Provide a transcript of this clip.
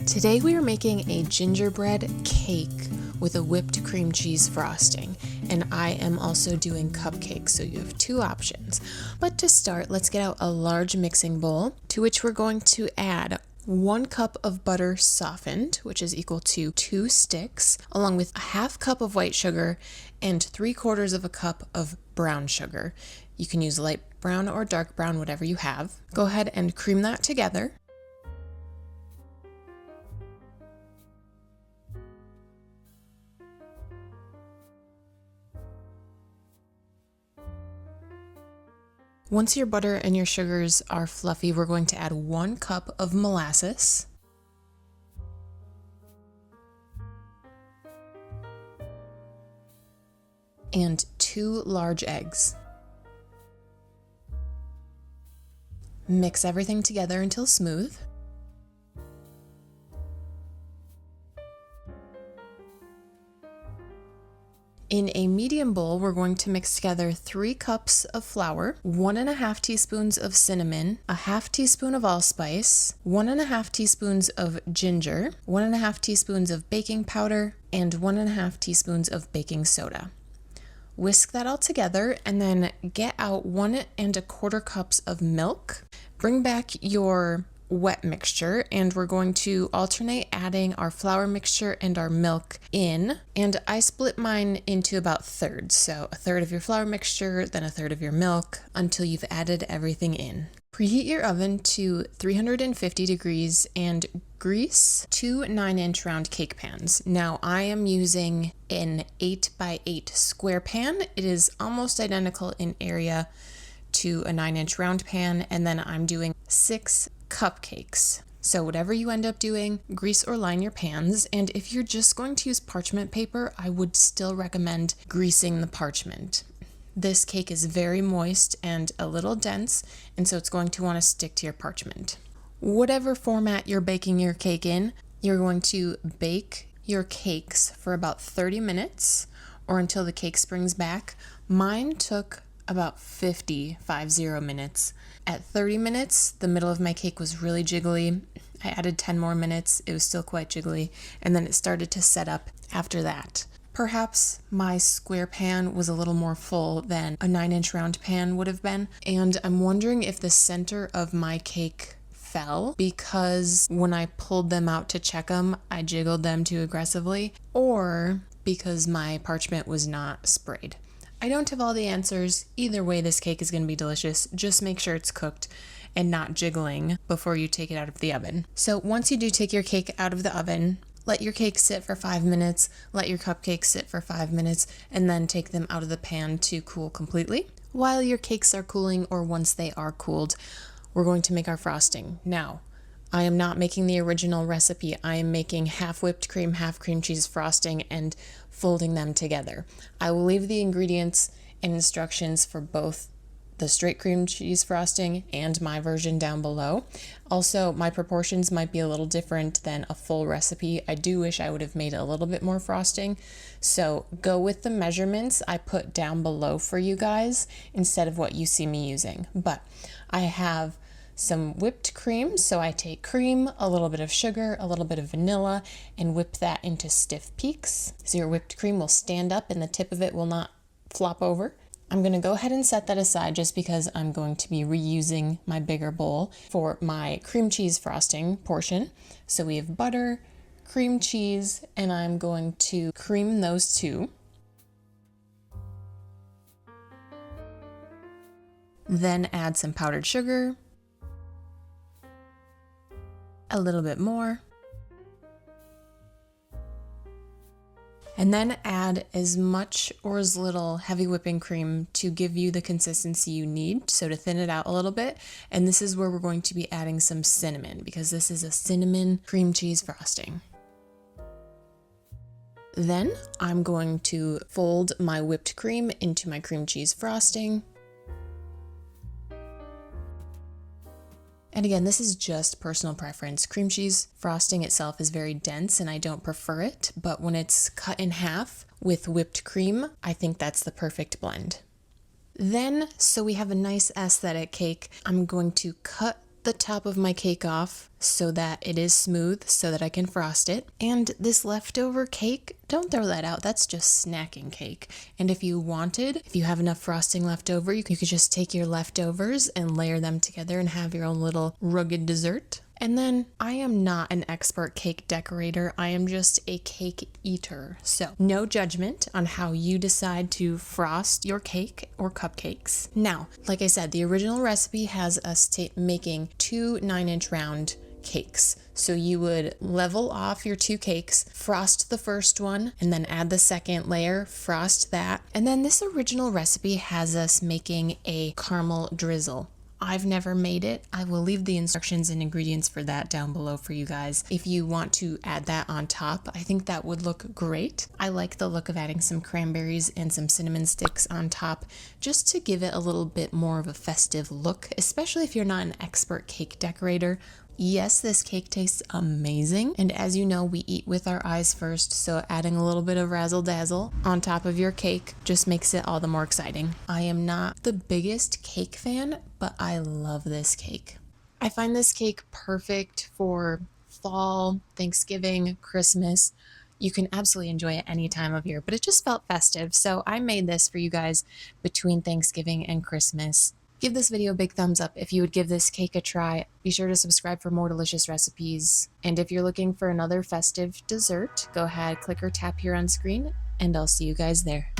Today we are making a gingerbread cake with a whipped cream cheese frosting, and I am also doing cupcakes, so you have two options. But to start, let's get out a large mixing bowl to which we're going to add 1 cup of butter softened, which is equal to 2 sticks, along with a half cup of white sugar and 3/4 of a cup of brown sugar. You can use light brown or dark brown, whatever you have. Go ahead and cream that together. Once your butter and your sugars are fluffy, we're going to add 1 cup of molasses, and 2 large eggs. Mix everything together until smooth. In a medium bowl, we're going to mix together 3 cups of flour, 1½ teaspoons of cinnamon, a ½ teaspoon of allspice, 1½ teaspoons of ginger, 1½ teaspoons of baking powder, and 1½ teaspoons of baking soda. Whisk that all together and then get out 1¼ cups of milk. Bring back your wet mixture, and we're going to alternate adding our flour mixture and our milk in, and I split mine into about thirds, so 1/3 of your flour mixture, then 1/3 of your milk, until you've added everything in. Preheat your oven to 350 degrees and grease 2 9-inch round cake pans. Now I am using an 8x8 square pan. It is almost identical in area to a 9-inch round pan, and then I'm doing 6 cupcakes. So whatever you end up doing, grease or line your pans, and if you're just going to use parchment paper, I would still recommend greasing the parchment. This cake is very moist and a little dense, and so it's going to want to stick to your parchment. Whatever format you're baking your cake in, you're going to bake your cakes for about 30 minutes or until the cake springs back. Mine took about 50 minutes. At 30 minutes, the middle of my cake was really jiggly. I added 10 more minutes, it was still quite jiggly, and then it started to set up after that. Perhaps my square pan was a little more full than a 9-inch round pan would have been, and I'm wondering if the center of my cake fell because when I pulled them out to check them, I jiggled them too aggressively, or because my parchment was not sprayed. I don't have all the answers. Either way, this cake is going to be delicious. Just make sure it's cooked and not jiggling before you take it out of the oven. So once you do take your cake out of the oven, let your cake sit for 5 minutes, let your cupcakes sit for 5 minutes, and then take them out of the pan to cool completely. While your cakes are cooling, or once they are cooled, we're going to make our frosting. Now, I am not making the original recipe. I am making half whipped cream, half cream cheese frosting and folding them together. I will leave the ingredients and instructions for both the straight cream cheese frosting and my version down below. Also, my proportions might be a little different than a full recipe. I do wish I would have made a little bit more frosting. So go with the measurements I put down below for you guys instead of what you see me using. But I have some whipped cream, so I take cream, a little bit of sugar, a little bit of vanilla, and whip that into stiff peaks. So your whipped cream will stand up and the tip of it will not flop over. I'm going to go ahead and set that aside just because I'm going to be reusing my bigger bowl for my cream cheese frosting portion. So we have butter, cream cheese, and I'm going to cream those two. Then add some powdered sugar, a little bit more, and then add as much or as little heavy whipping cream to give you the consistency you need, so to thin it out a little bit. And this is where we're going to be adding some cinnamon, because this is a cinnamon cream cheese frosting. Then I'm going to fold my whipped cream into my cream cheese frosting. And again, this is just personal preference. Cream cheese frosting itself is very dense and I don't prefer it, but when it's cut in half with whipped cream, I think that's the perfect blend. Then, so we have a nice aesthetic cake, I'm going to cut the top of my cake off so that it is smooth so that I can frost it. And this leftover cake, don't throw that out. That's just snacking cake. And if you have enough frosting left over, you could just take your leftovers and layer them together and have your own little rugged dessert. And then I am not an expert cake decorator. I am just a cake eater. So no judgment on how you decide to frost your cake or cupcakes. Now, like I said, the original recipe has us making 2 9-inch round cakes. So you would level off your 2 cakes, frost the first one, and then add the second layer, frost that. And then this original recipe has us making a caramel drizzle. I've never made it. I will leave the instructions and ingredients for that down below for you guys. If you want to add that on top, I think that would look great. I like the look of adding some cranberries and some cinnamon sticks on top just to give it a little bit more of a festive look, especially if you're not an expert cake decorator. Yes, this cake tastes amazing, and as you know, we eat with our eyes first, so adding a little bit of razzle dazzle on top of your cake just makes it all the more exciting. I am not the biggest cake fan, but I love this cake. I find this cake perfect for fall, Thanksgiving, Christmas. You can absolutely enjoy it any time of year, but it just felt festive, so I made this for you guys between Thanksgiving and Christmas. Give this video a big thumbs up if you would give this cake a try. Be sure to subscribe for more delicious recipes. And if you're looking for another festive dessert, go ahead, click or tap here on screen, and I'll see you guys there.